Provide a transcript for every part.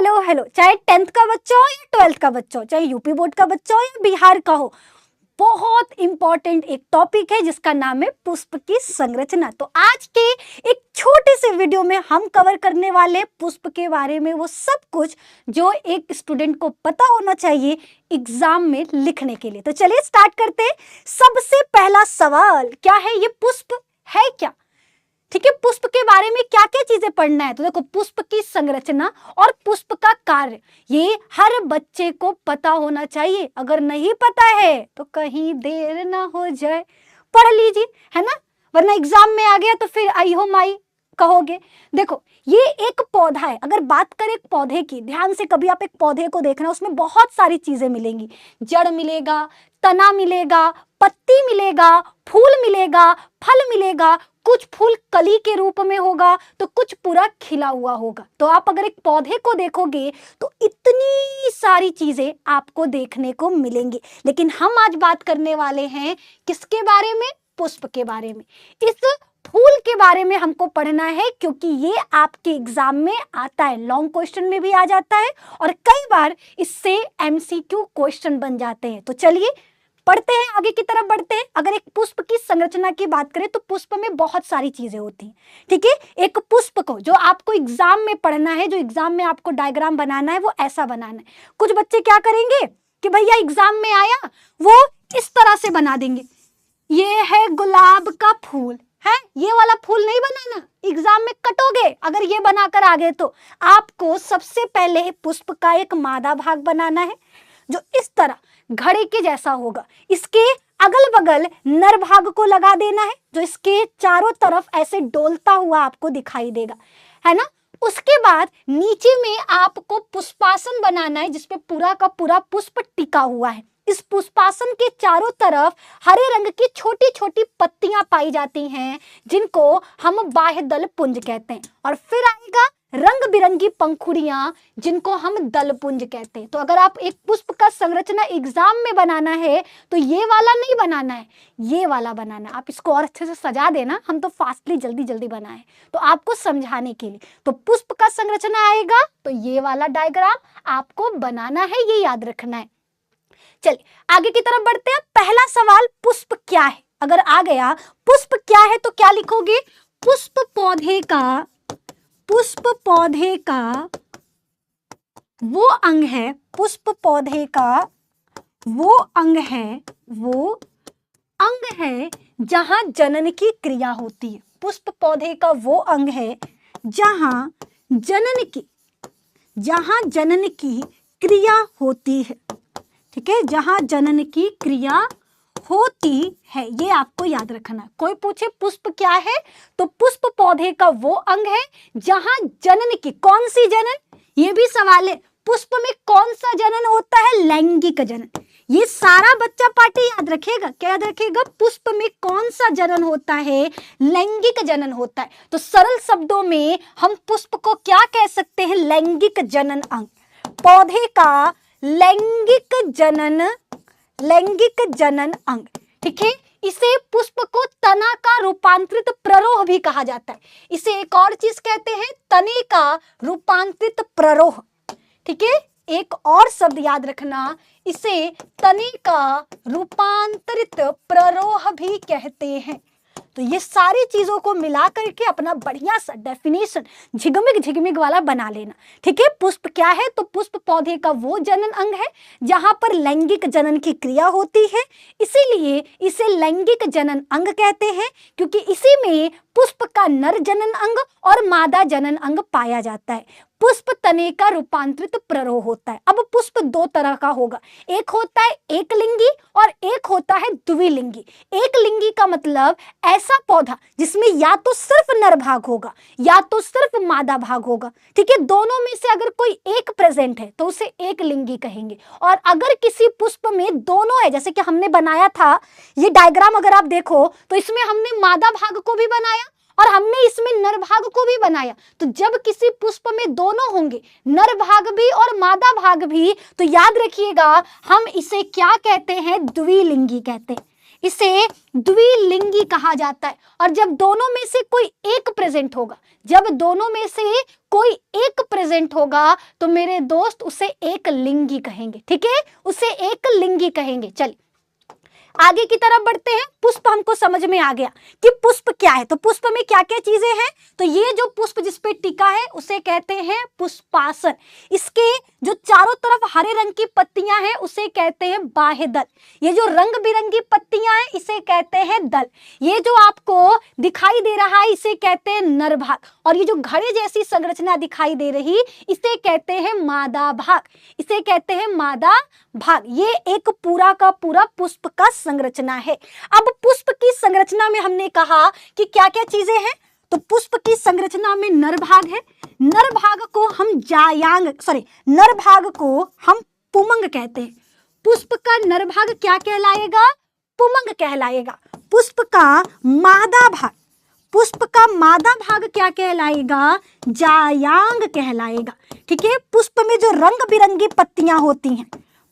Hello hello, चाहे 10th का बच्चा हो या 12th का बच्चा हो, चाहे यूपी बोर्ड का बच्चा हो या बिहार का हो, बहुत इंपॉर्टेंट एक टॉपिक है जिसका नाम है पुष्प की संरचना। तो आज के एक छोटे से वीडियो में हम कवर करने वाले पुष्प के बारे में वो सब कुछ जो एक स्टूडेंट को पता होना चाहिए एग्जाम में लिखने के लिए। तो चलिए स्टार्ट करते हैं। सबसे पहला सवाल क्या है, ये पुष्प है क्या? ठीक है, पुष्प के बारे में क्या क्या चीजें पढ़ना है। तो देखो, पुष्प की संरचना और पुष्प का कार्य ये हर बच्चे को पता होना चाहिए। अगर नहीं पता है तो कहीं देर ना हो जाए, पढ़ लीजिए, है ना, वरना एग्जाम में आ गया तो फिर आई हो माई कहोगे। देखो, ये एक पौधा है। अगर बात करें एक पौधे की, ध्यान से कभी आप एक पौधे को देखना, उसमें बहुत सारी चीजें मिलेंगी। जड़ मिलेगा, तना मिलेगा, पत्ती मिलेगा, फूल मिलेगा, फल मिलेगा, कुछ फूल कली के रूप में होगा तो कुछ पूरा खिला हुआ होगा। तो आप अगर एक पौधे को देखोगे तो इतनी सारी चीजें आपको देखने को मिलेंगी। लेकिन हम आज बात करने वाले हैं किसके बारे में? पुष्प के बारे में। इस फूल के बारे में हमको पढ़ना है क्योंकि ये आपके एग्जाम में आता है, लॉन्ग क्वेश्चन में भी आ जाता है और कई बार इससे एमसीक्यू क्वेश्चन बन जाते हैं। तो चलिए पढ़ते हैं, आगे की तरफ बढ़ते हैं। अगर एक पुष्प की संरचना की बात करें तो पुष्प में बहुत सारी चीजें होती हैं। ठीक है, एक पुष्प को जो आपको एग्जाम में पढ़ना है, जो एग्जाम में आपको डायग्राम बनाना है, वो ऐसा बनाना है। कुछ बच्चे क्या करेंगे कि भैया एग्जाम में आया वो इस तरह से बना देंगे, ये है गुलाब का फूल है, ये वाला फूल नहीं बनाना, एग्जाम में कटोगे अगर ये बनाकर आ गए। तो आपको सबसे पहले पुष्प का एक मादा भाग बनाना है जो इस तरह घड़े के जैसा होगा। इसके अगल बगल नर भाग को लगा देना है जो इसके चारों तरफ ऐसे डोलता हुआ आपको दिखाई देगा, है ना। उसके बाद नीचे में आपको पुष्पासन बनाना है जिसपे पूरा का पूरा पुष्प टिका हुआ है। इस पुष्पासन के चारों तरफ हरे रंग की छोटी छोटी पत्तियां पाई जाती हैं जिनको हम बाह्यदल पुंज कहते हैं। और फिर आएगा रंग बिरंगी पंखुड़ियां जिनको हम दल पुंज कहते हैं। तो अगर आप एक पुष्प का संरचना एग्जाम में बनाना है तो ये वाला नहीं बनाना है, ये वाला बनाना है। आप इसको और अच्छे से सजा देना, हम तो फास्टली जल्दी जल्दी बनाए तो आपको समझाने के लिए। तो पुष्प का संरचना आएगा तो ये वाला डायग्राम आपको बनाना है, ये याद रखना है। चलिए आगे की तरफ बढ़ते हैं। पहला सवाल, पुष्प क्या है? अगर आ गया पुष्प क्या है तो क्या लिखोगे? पुष्प पौधे का वो अंग है, पुष्प पौधे का वो अंग है जहां जनन की क्रिया होती है। पुष्प पौधे का वो अंग है जहां जनन की क्रिया होती है। ठीक है, जहां जनन की क्रिया होती है, ये आपको याद रखना। कोई पूछे पुष्प क्या है तो पुष्प पौधे का वो अंग है जहां जनन की, कौन सी जनन, ये भी सवाल है। पुष्प में कौन सा जनन होता है? लैंगिक जनन। ये सारा बच्चा पार्टी याद रखेगा। क्या याद रखेगा? पुष्प में कौन सा जनन होता है? लैंगिक जनन होता है। तो सरल शब्दों में हम पुष्प को क्या कह सकते हैं? लैंगिक जनन अंग। पौधे का लैंगिक जनन अंग। ठीक है, इसे पुष्प को तना का रूपांतरित प्ररोह भी कहा जाता है। इसे एक और चीज कहते हैं, तने का रूपांतरित प्ररोह। ठीक है, एक और शब्द याद रखना, इसे तने का रूपांतरित प्ररोह भी कहते हैं। तो ये सारी चीजों को मिला करके अपना बढ़िया सा डेफिनेशन झिगमिग वाला बना लेना। ठीक है, पुष्प क्या है तो पुष्प पौधे का वो जनन अंग है जहां पर लैंगिक जनन की क्रिया होती है, इसीलिए इसे लैंगिक जनन अंग कहते हैं क्योंकि इसी में पुष्प का नर जनन अंग और मादा जनन अंग पाया जाता है। पुष्प तने का रूपांतरित प्ररोह होता है। अब पुष्प दो तरह का होगा, एक होता है एक लिंगी और एक होता है द्विलिंगी। एक लिंगी का मतलब ऐसा पौधा जिसमें या तो सिर्फ नर भाग होगा या तो सिर्फ मादा भाग होगा। ठीक है, दोनों में से अगर कोई एक प्रेजेंट है तो उसे एक लिंगी कहेंगे। और अगर किसी पुष्प में दोनों है, जैसे कि हमने बनाया था ये डायग्राम, अगर आप देखो तो इसमें हमने मादा भाग को भी बनाया और हमने इसमें नर भाग को भी बनाया। तो जब किसी पुष्प में दोनों होंगे, नर भाग भी और मादा भाग भी, तो याद रखिएगा हम इसे क्या कहते हैं? द्विलिंगी कहते हैं। इसे द्विलिंगी कहा जाता है। और जब दोनों में से कोई एक प्रेजेंट होगा, जब दोनों में से कोई एक प्रेजेंट होगा तो मेरे दोस्त उसे एक लिंगी कहेंगे। ठीक है, उसे एक लिंगी कहेंगे। चलिए आगे की तरफ बढ़ते हैं। पुष्प हमको समझ में आ गया कि पुष्प क्या है। तो पुष्प में क्या क्या चीजें हैं, तो ये जो पुष्प जिस पे टिका है उसे कहते हैं पुष्पासन। इसके जो चारों तरफ हरे रंग की पत्तियां हैं उसे कहते हैं बाह्य दल। ये जो रंग बिरंगी पत्तियां हैं इसे कहते हैं दल। ये जो आपको दिखाई दे रहा है इसे कहते हैं नर भाग। और ये जो घड़े जैसी संरचना दिखाई दे रही इसे कहते हैं मादा भाग। इसे कहते हैं मादा भाग। ये एक पूरा का पूरा पुष्प का संरचना है। अब पुष्प की संरचना में हमने कहा कि क्या क्या चीजें हैं। तो पुष्प की संरचना में नर भाग है। नर भाग को हम नर भाग को हम पुमंग कहते हैं। पुष्प का नर भाग क्या कहलाएगा, पुमंग कहलाएगा। पुष्प का मादा भाग क्या कहलाएगा, जायांग कहलाएगा। ठीक है, पुष्प में जो रंग बिरंगी पत्तियां होती हैं,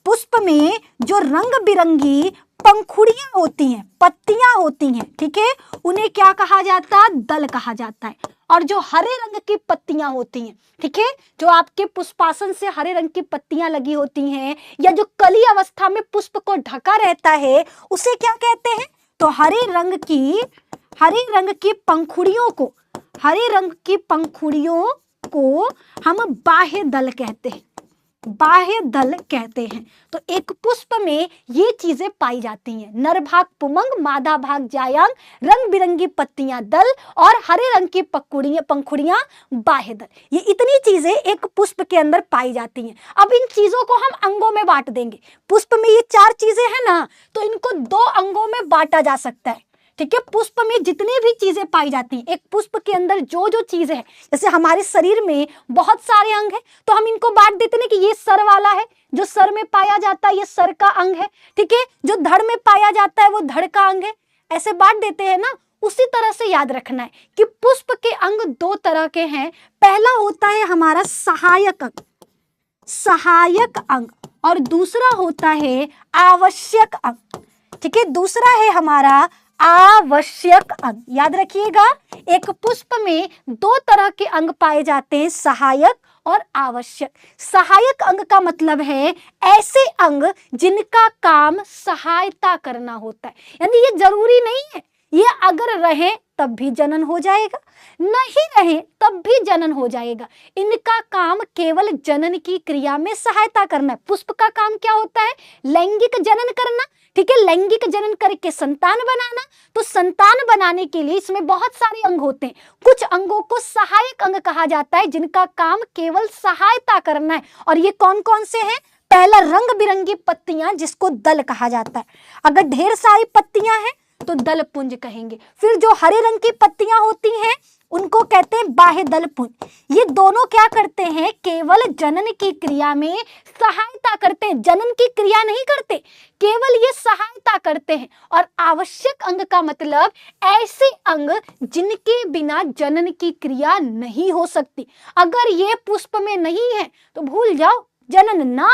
पुष्प में जो रंग बिरंगी पंखुड़ियां होती हैं, पत्तियां होती हैं, ठीक है, उन्हें क्या कहा जाता है, दल कहा जाता है। और जो हरे रंग की पत्तियां होती हैं, ठीक है, जो आपके पुष्पासन से हरे रंग की पत्तियां लगी होती हैं या जो कली अवस्था में पुष्प को ढका रहता है उसे क्या कहते हैं, तो हरे रंग की पंखुड़ियों को हम बाह्य दल कहते हैं। तो एक पुष्प में ये चीजें पाई जाती हैं, नर भाग पुमंग, मादा भाग जायांग, रंग बिरंगी पत्तियां दल और हरे रंग की पंखुड़ियां बाह्य दल। ये इतनी चीजें एक पुष्प के अंदर पाई जाती हैं। अब इन चीजों को हम अंगों में बांट देंगे। पुष्प में ये 4 चीजें हैं ना, तो इनको 2 अंगों में बांटा जा सकता है। ठीक है, पुष्प में जितनी भी चीजें पाई जाती हैं, एक पुष्प के अंदर जो जो चीजें हैं, जैसे हमारे शरीर में बहुत सारे अंग हैं तो हम इनको बांट देते हैं कि ये सर वाला है, जो सर में पाया जाता है ये सर का अंग है। ठीक है, जो धड़ में पाया जाता है वो धड़ का अंग है। ऐसे बांट देते हैं ना। उसी तरह से याद रखना है कि पुष्प के अंग 2 तरह के हैं। पहला होता है हमारा सहायक अंग और दूसरा होता है आवश्यक अंग। ठीक है, दूसरा है हमारा आवश्यक अंग। याद रखिएगा, एक पुष्प में 2 तरह के अंग पाए जाते हैं, सहायक और आवश्यक। सहायक अंग का मतलब है ऐसे अंग जिनका काम सहायता करना होता है। यानी ये जरूरी नहीं है, ये अगर रहे तब भी जनन हो जाएगा, नहीं रहे तब भी जनन हो जाएगा। इनका काम केवल जनन की क्रिया में सहायता करना है। पुष्प का काम क्या होता है, लैंगिक जनन करना। ठीक है, लैंगिक जनन करके संतान बनाना। तो संतान बनाने के लिए इसमें बहुत सारे अंग होते हैं। कुछ अंगों को सहायक अंग कहा जाता है जिनका काम केवल सहायता करना है। और ये कौन कौन से हैं, पहला रंग बिरंगी पत्तियां जिसको दल कहा जाता है। अगर ढेर सारी पत्तियां हैं तो दल पुंज कहेंगे। फिर जो हरे रंग की पत्तियां होती हैं उनको कहते हैं बाह्य दल पुंज। ये दोनों क्या करते हैं, केवल जनन की क्रिया में सहायता करते हैं, जनन की क्रिया नहीं करते, केवल ये सहायता करते हैं। और आवश्यक अंग का मतलब ऐसे अंग जिनके बिना जनन की क्रिया नहीं हो सकती। अगर ये पुष्प में नहीं है तो भूल जाओ, जनन ना,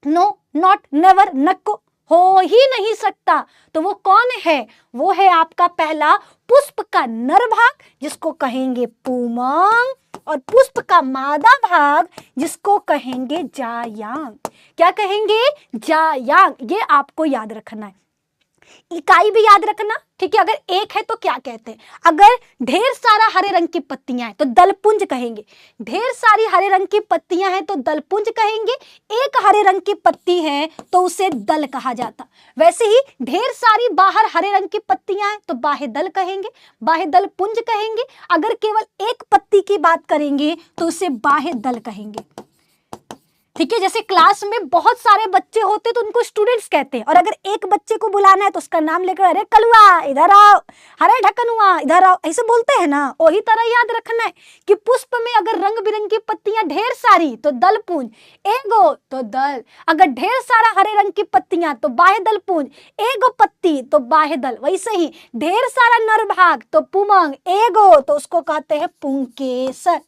नो, नॉट, नेवर, नको हो ही नहीं सकता। तो वो कौन है, वो है आपका पहला पुष्प का नर भाग जिसको कहेंगे पुमंग, और पुष्प का मादा भाग जिसको कहेंगे जायांग। क्या कहेंगे, जायांग। ये आपको याद रखना है, इकाई भी याद रखना। ठीक है, अगर एक है तो क्या कहते हैं, अगर ढेर सारा हरे रंग की पत्तियां हैं तो दलपुंज कहेंगे। ढेर सारी हरे रंग की पत्तियां हैं तो दलपुंज कहेंगे। एक हरे रंग की पत्ती है तो उसे दल कहा जाता। वैसे ही ढेर सारी बाहर हरे रंग की पत्तियां हैं तो बाह्य दल कहेंगे, बाह्य दल पुंज कहेंगे। अगर केवल एक पत्ती की बात करेंगे तो उसे बाह्य दल कहेंगे। ठीक है, जैसे क्लास में बहुत सारे बच्चे होते तो उनको स्टूडेंट्स कहते हैं। और अगर एक बच्चे को बुलाना है तो उसका नाम लेकर, अरे कलुआ इधर आओ, अरे ढकनुआ इधर आओ, ऐसे बोलते हैं ना। वही तरह याद रखना है कि पुष्प में अगर रंग बिरंगी पत्तियां ढेर सारी तो दल पुंज, एगो तो दल। अगर ढेर सारा हरे रंग की पत्तियां तो बाह्य दल पुंज, एगो पत्ती तो बाह्य दल। वैसे ही ढेर सारा नर भाग तो पुमंग, एगो तो उसको कहते हैं पुंकेसर।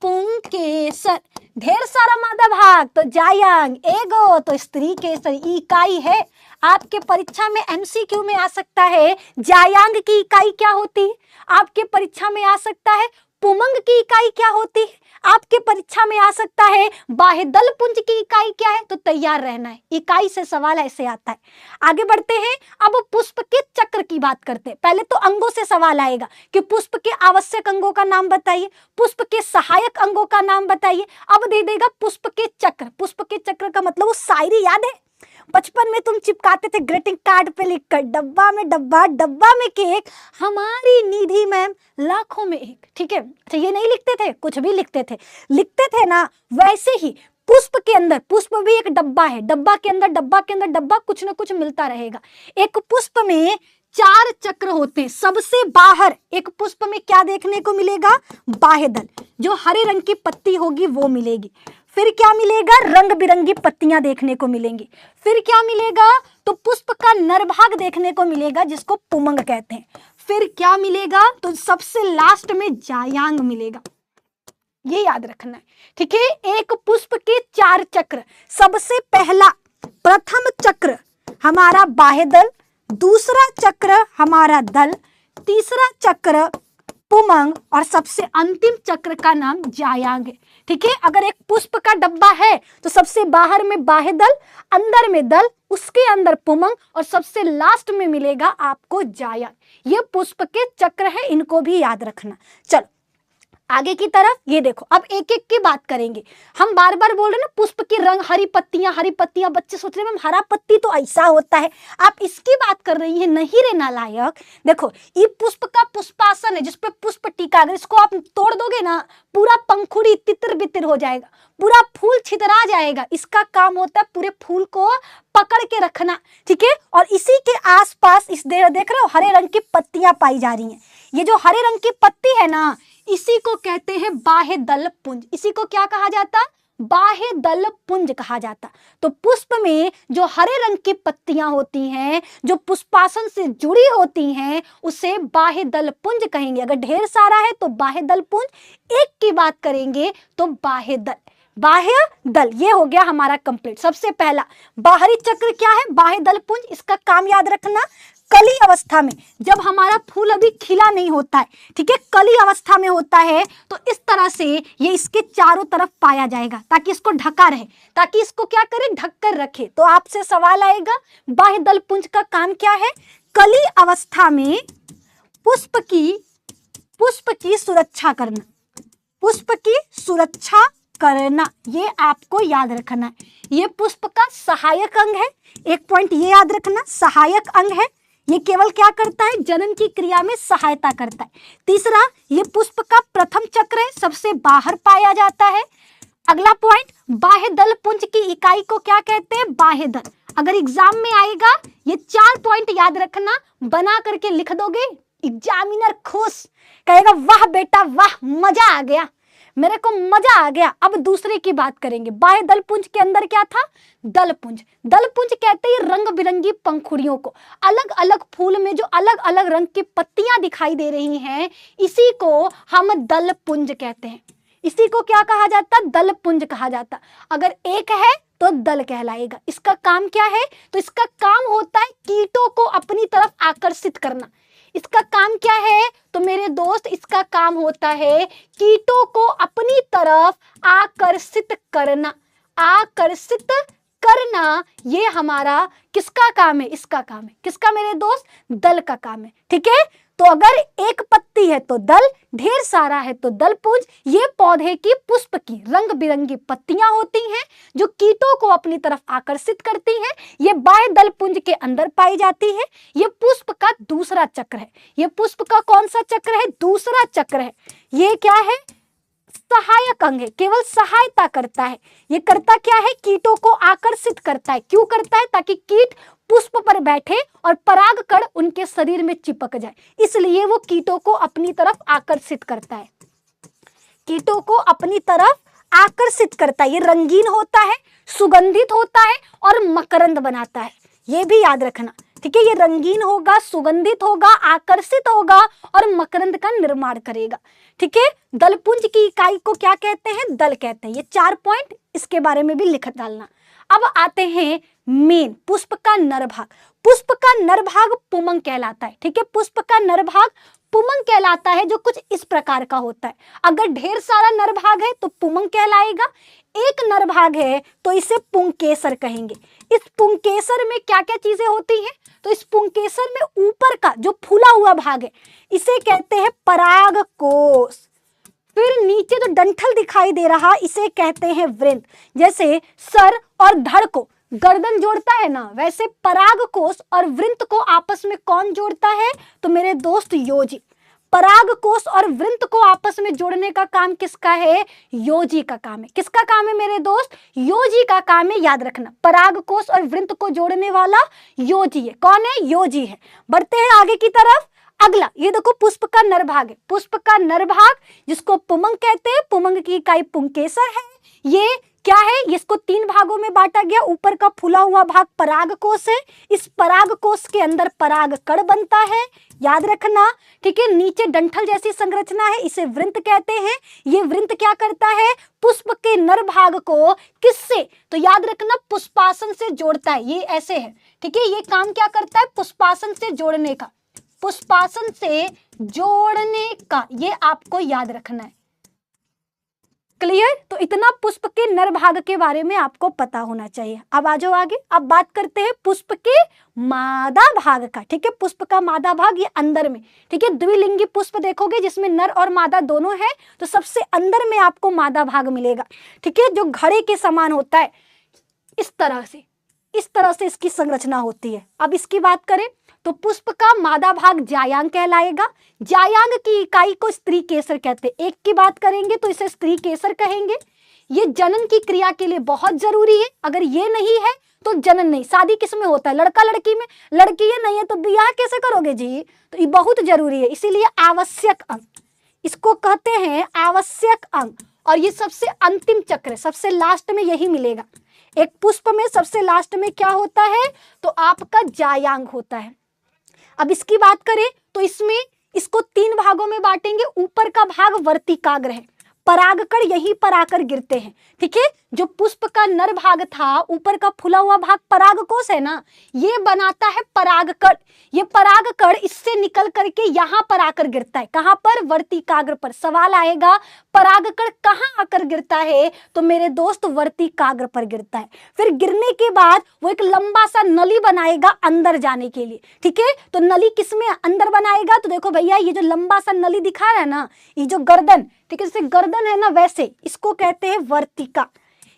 पुंकेसर। ढेर सारा मादा भाग तो जायांग, एगो तो स्त्री के इकाई है। आपके परीक्षा में एमसीक्यू में आ सकता है जायांग की इकाई क्या होती है, आपके परीक्षा में आ सकता है पुमंग की इकाई क्या होती है, आपके परीक्षा में आ सकता है बाह्य दल पुंज की इकाई क्या है। तो तैयार रहना है, इकाई से सवाल ऐसे आता है। आगे बढ़ते हैं, अब पुष्प के चक्र की बात करते हैं। पहले तो अंगों से सवाल आएगा कि पुष्प के आवश्यक अंगों का नाम बताइए, पुष्प के सहायक अंगों का नाम बताइए। अब दे देगा पुष्प के चक्र। पुष्प के चक्र का मतलब वो शायरी याद है, बचपन में तुम चिपकाते थे ग्रीटिंग कार्ड पे लिखकर, डब्बा में डब्बा, डब्बा में केक, हमारी निधि मैम लाखों में एक। ठीक है, अच्छा ये नहीं लिखते थे, कुछ भी लिखते थे ना। वैसे ही पुष्प के अंदर, पुष्प भी एक डब्बा है, डब्बा के अंदर डब्बा, कुछ ना कुछ मिलता रहेगा। एक पुष्प में 4 चक्र होते हैं। सबसे बाहर एक पुष्प में क्या देखने को मिलेगा, बाह्य दल, जो हरे रंग की पत्ती होगी वो मिलेगी। फिर क्या मिलेगा, रंग बिरंगी पत्तियां देखने को मिलेंगी। फिर क्या मिलेगा, तो पुष्प का नरभाग देखने को मिलेगा जिसको पुमंग कहते हैं। फिर क्या मिलेगा, तो सबसे लास्ट में जायांग मिलेगा। ये याद रखना है, ठीक है। एक पुष्प के 4 चक्र, सबसे पहला प्रथम चक्र हमारा बाह्य दल, दूसरा चक्र हमारा दल, तीसरा चक्र पुमंग और सबसे अंतिम चक्र का नाम जायांग है। ठीक है, अगर एक पुष्प का डब्बा है तो सबसे बाहर में बाह्य दल, अंदर में दल, उसके अंदर पुमंग और सबसे लास्ट में मिलेगा आपको जायांग। ये पुष्प के चक्र है, इनको भी याद रखना। चलो आगे की तरफ, ये देखो अब एक एक की बात करेंगे। हम बार बार बोल रहे ना पुष्प की रंग हरी पत्तियां, बच्चे सोच रहे हैं हरा पत्ती तो ऐसा होता है, आप इसकी बात कर रही हैं, नहीं रे नालायक। देखो ये पुष्प का पुष्पासन है जिसपे पुष्प टीका, अगर इसको आप तोड़ दोगे ना पूरा पंखुड़ी तितर बितर हो जाएगा, पूरा फूल छितरा जाएगा। इसका काम होता है पूरे फूल को पकड़ के रखना, ठीक है। और इसी के आसपास इस देख रहे हो हरे रंग की पत्तियां पाई जा रही हैं। ये जो हरे रंग की पत्ती है ना, इसी को कहते हैं बाह्य दल पुंज। इसी को क्या कहा जाता, बाह्य दल पुंज कहा जाता। तो पुष्प में जो हरे रंग की पत्तियां होती हैं, जो पुष्पासन से जुड़ी होती हैं, उसे बाह्य दल पुंज कहेंगे। अगर ढेर सारा है तो बाह्य दल पुंज, एक की बात करेंगे तो बाह्य दल। बाह्य दल ये हो गया हमारा कंप्लीट। सबसे पहला बाहरी चक्र क्या है, बाह्य दल पुंज। इसका काम याद रखना, कली अवस्था में जब हमारा फूल अभी खिला नहीं होता है, ठीक है, कली अवस्था में होता है, तो इस तरह से ये इसके चारों तरफ पाया जाएगा ताकि इसको ढका रहे, ताकि इसको क्या करे, ढक कर रखे। तो आपसे सवाल आएगा बाह्य दल पुंज का काम क्या है, कली अवस्था में पुष्प की सुरक्षा करना, पुष्प की सुरक्षा करना, ये आपको याद रखना है। ये पुष्प का सहायक अंग है, एक पॉइंट ये याद रखना, सहायक अंग है। ये केवल क्या करता है, जनन की क्रिया में सहायता करता है। तीसरा, ये पुष्प का प्रथम चक्र है, सबसे बाहर पाया जाता है। अगला पॉइंट, बाह्य दल पुंज की इकाई को क्या कहते हैं, बाह्य दल। अगर एग्जाम में आएगा ये 4 पॉइंट याद रखना, बना करके लिख दोगे, एग्जामिनर खुश, कहेगा वाह बेटा वाह, मजा आ गया, मेरे को मजा आ गया। अब दूसरे की बात करेंगे। बाह्य दल पुंज के अंदर क्या था, दल पुंज। दल पुंज कहते हैं रंग बिरंगी पंखुड़ियों को, अलग अलग फूल में जो अलग अलग रंग की पत्तियां दिखाई दे रही हैं, इसी को हम दल पुंज कहते हैं। इसी को क्या कहा जाता, दल पुंज कहा जाता। अगर एक है तो दल कहलाएगा। इसका काम क्या है, तो इसका काम होता है कीटों को अपनी तरफ आकर्षित करना। इसका काम क्या है, तो मेरे दोस्त इसका काम होता है कीटों को अपनी तरफ आकर्षित करना। आकर्षित करना ये हमारा किसका काम है, इसका काम है। किसका मेरे दोस्त, दल का काम है, ठीक है। तो अगर एक पत्ती है तो दल, ढेर सारा है तो दल पुंज। ये पौधे की पुष्प की रंग बिरंगी पत्तियां होती हैं जो कीटों को अपनी तरफ आकर्षित करती हैं। ये बाह्य दल पुंज के अंदर पाई जाती है। ये पुष्प का दूसरा चक्र है। ये पुष्प का कौन सा चक्र है, दूसरा चक्र है। ये क्या है, सहायक अंग है, केवल सहायता करता है। ये करता क्या है, कीटों को आकर्षित करता है। क्यों करता है, ताकि कीट पुष्प पर बैठे और परागकण उनके शरीर में चिपक जाए, इसलिए वो कीटों को अपनी तरफ आकर्षित करता है। कीटों को अपनी तरफ आकर्षित करता है। ये रंगीन होता है, सुगंधित होता है और मकरंद बनाता है, ये भी याद रखना, ठीक है, ये रंगीन होगा, सुगंधित होगा, आकर्षित होगा और मकरंद का निर्माण करेगा। ठीक है, दलपुंज की इकाई को क्या कहते हैं? दल कहते हैं। ये 4 पॉइंट इसके बारे में भी लिख डालना। अब आते हैं मेन, पुष्प का नर भाग। पुष्प का नर भाग पुमंग कहलाता है। ठीक है, पुष्प का नर भाग पुमंग कहलाता है, जो कुछ इस प्रकार का होता है। अगर ढेर सारा नर भाग है तो पुमंग कहलाएगा, एक नर भाग है तो इसे पुंकेसर कहेंगे। इस पुंकेसर में क्या क्या चीजें होती हैं? तो इस पुंकेसर में ऊपर का जो फूला हुआ भाग है इसे कहते हैं परागकोश। फिर नीचे जो डंठल दिखाई दे रहा इसे कहते हैं वृंत। जैसे सर और धड़ को गर्दन जोड़ता है ना, वैसे परागकोश और वृंत को आपस में कौन जोड़ता है? तो मेरे दोस्त योजी। परागकोश और वृंत को आपस में जोड़ने का काम किसका है? योजी का काम है। किसका काम है मेरे दोस्त? योजी का काम है, याद रखना। परागकोश और वृंत को जोड़ने वाला योजी है। कौन है? योजी है। बढ़ते हैं आगे की तरफ। अगला ये देखो, पुष्प का नर भाग है। पुष्प का नर भाग जिसको पुमंग कहते हैं, पुमंग की इकाई पुंकेसर है। ये क्या है? इसको 3 भागों में बांटा गया। ऊपर का फूला हुआ भाग परागकोश है। इस परागकोश के अंदर परागकण बनता है, याद रखना। ठीक है, नीचे डंठल जैसी संरचना है, इसे वृंत कहते हैं। ये वृंत क्या करता है? पुष्प के नर भाग को किससे? तो याद रखना, पुष्पासन से जोड़ता है। ये ऐसे है। ठीक है, ये काम क्या करता है? पुष्पासन से जोड़ने का। पुष्पासन से जोड़ने का, ये आपको याद रखना है। क्लियर? तो इतना पुष्प के नर भाग के बारे में आपको पता होना चाहिए। अब आ जाओ आगे। अब बात करते हैं पुष्प के मादा भाग का। ठीक है, पुष्प का मादा भाग ये अंदर में। ठीक है, द्विलिंगी पुष्प देखोगे जिसमें नर और मादा दोनों है, तो सबसे अंदर में आपको मादा भाग मिलेगा। ठीक है, जो घड़े के समान होता है, इस तरह से इसकी संरचना होती है। अब इसकी बात करें तो पुष्प का मादा भाग जायांग कहलाएगा। जायांग की इकाई को स्त्री केसर कहते हैं। एक की बात करेंगे तो इसे स्त्री केसर कहेंगे। ये जनन की क्रिया के लिए बहुत जरूरी है। अगर ये नहीं है तो जनन नहीं। शादी किस में होता है? लड़का लड़की में। लड़की ये नहीं है तो ब्याह कैसे करोगे जी? तो ये बहुत जरूरी है, इसीलिए आवश्यक अंग इसको कहते हैं, आवश्यक अंग। और ये सबसे अंतिम चक्र है, सबसे लास्ट में यही मिलेगा। एक पुष्प में सबसे लास्ट में क्या होता है? तो आपका जायांग होता है। अब इसकी बात करें तो इसको 3 भागों में बांटेंगे। ऊपर का भाग वर्तिकाग्र है, परागकण यहीं पर आकर गिरते हैं। ठीक है, जो पुष्प का नर भाग था, ऊपर का फूला हुआ भाग परागकोश है ना, ये बनाता है परागकण। ये परागकण इससे निकल करके यहाँ पर आकर गिरता है। कहाँ पर? वर्तिकाग्र पर। सवाल आएगा परागकण कहाँ आकर गिरता है? तो मेरे दोस्त वर्तिकाग्र पर गिरता है। फिर गिरने के बाद वो एक लंबा सा नली बनाएगा अंदर जाने के लिए। ठीक है, तो नली किसमें अंदर बनाएगा? तो देखो भैया, ये जो लंबा सा नली दिखा रहा है ना, ये जो गर्दन, ठीक है, जैसे गर्दन है ना, वैसे इसको कहते हैं वर्तिका।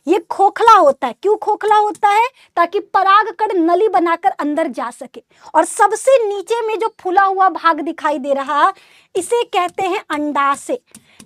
ये खोखला होता है। क्यों खोखला होता है? ताकि परागकण नली बनाकर अंदर जा सके। और सबसे नीचे में जो फूला हुआ भाग दिखाई दे रहा, इसे कहते हैं अंडाशय।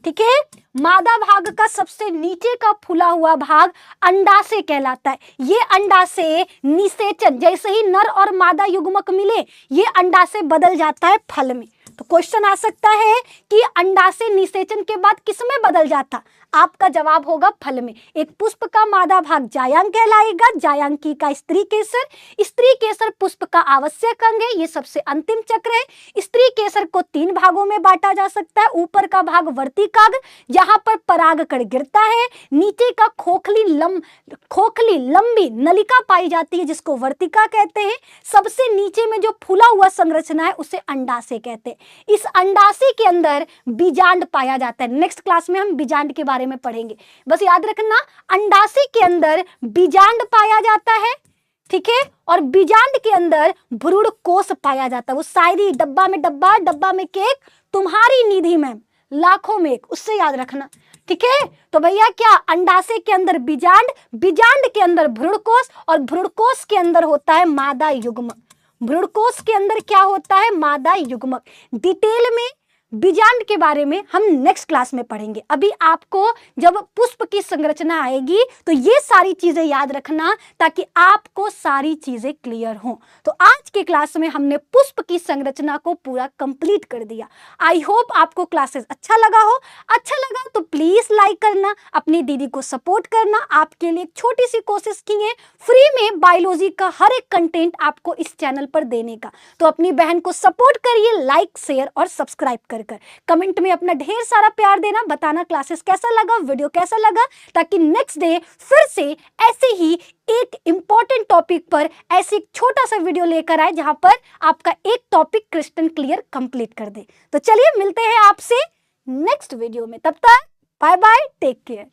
ठीक है, मादा भाग का सबसे नीचे का फूला हुआ भाग अंडाशय कहलाता है। ये अंडाशय निषेचन, जैसे ही नर और मादा युग्मक मिले, ये अंडाशय बदल जाता है फल में। तो क्वेश्चन आ सकता है कि अंडाशय निषेचन के बाद किस में बदल जाता? आपका जवाब होगा फल में। एक पुष्प का मादा भाग जायांग कहलाएगा, जायांग की का स्त्री केसर। स्त्री केसर पुष्प का आवश्यक अंग है, ये सबसे अंतिम चक्र है। स्त्री केसर को 3 भागों में बांटा जा सकता है। ऊपर का भाग वर्तिकाग्र, जहां पर परागकण गिरता है। नीचे का खोखली लंबी नलिका पाई जाती है, जिसको वर्तिका कहते हैं। सबसे नीचे में जो फूला हुआ संरचना है उसे अंडाशय कहते हैं। इस अंडाशय के अंदर बीजांड पाया जाता है। नेक्स्ट क्लास में हम बीजांड के बारे में पढ़ेंगे। बस याद रखना, अंडाशय के अंदर बीजांड पाया जाता है। ठीक है, और बीजांड के अंदर भ्रूण कोश पाया जाता है। वो शायरी डब्बा में डब्बा, डब्बा में केक, तुम्हारी निधि में लाखों में एक, उससे याद रखना। ठीक है, तो भैया क्या? अंडाशय के अंदर बीजांड, बीजांड के अंदर भ्रूणकोश, और भ्रूणकोश के अंदर होता है मादा युग्मक। भ्रूणकोश के अंदर क्या होता है? मादा युग्मक। डिटेल में बीजांड के बारे में हम नेक्स्ट क्लास में पढ़ेंगे। अभी आपको जब पुष्प की संरचना आएगी तो ये सारी चीजें याद रखना ताकि आपको सारी चीजें क्लियर हों। तो आज के क्लास में हमने पुष्प की संरचना को पूरा कंप्लीट कर दिया। आई होप आपको क्लासेस अच्छा लगा हो। अच्छा लगा तो प्लीज लाइक करना, अपनी दीदी को सपोर्ट करना। आपके लिए एक छोटी सी कोशिश की है फ्री में बायोलॉजी का हर एक कंटेंट आपको इस चैनल पर देने का। तो अपनी बहन को सपोर्ट करिए, लाइक शेयर और सब्सक्राइब कर कमेंट में अपना ढेर सारा प्यार देना, बताना क्लासेस कैसा लगा, वीडियो कैसा लगा, ताकि नेक्स्ट डे फिर से ऐसे ही एक इंपॉर्टेंट टॉपिक पर ऐसे एक छोटा सा वीडियो लेकर आए जहां पर आपका एक टॉपिक क्रिस्टल क्लियर कंप्लीट कर दे। तो चलिए मिलते हैं आपसे नेक्स्ट वीडियो में, तब तक बाय बाय, टेक केयर।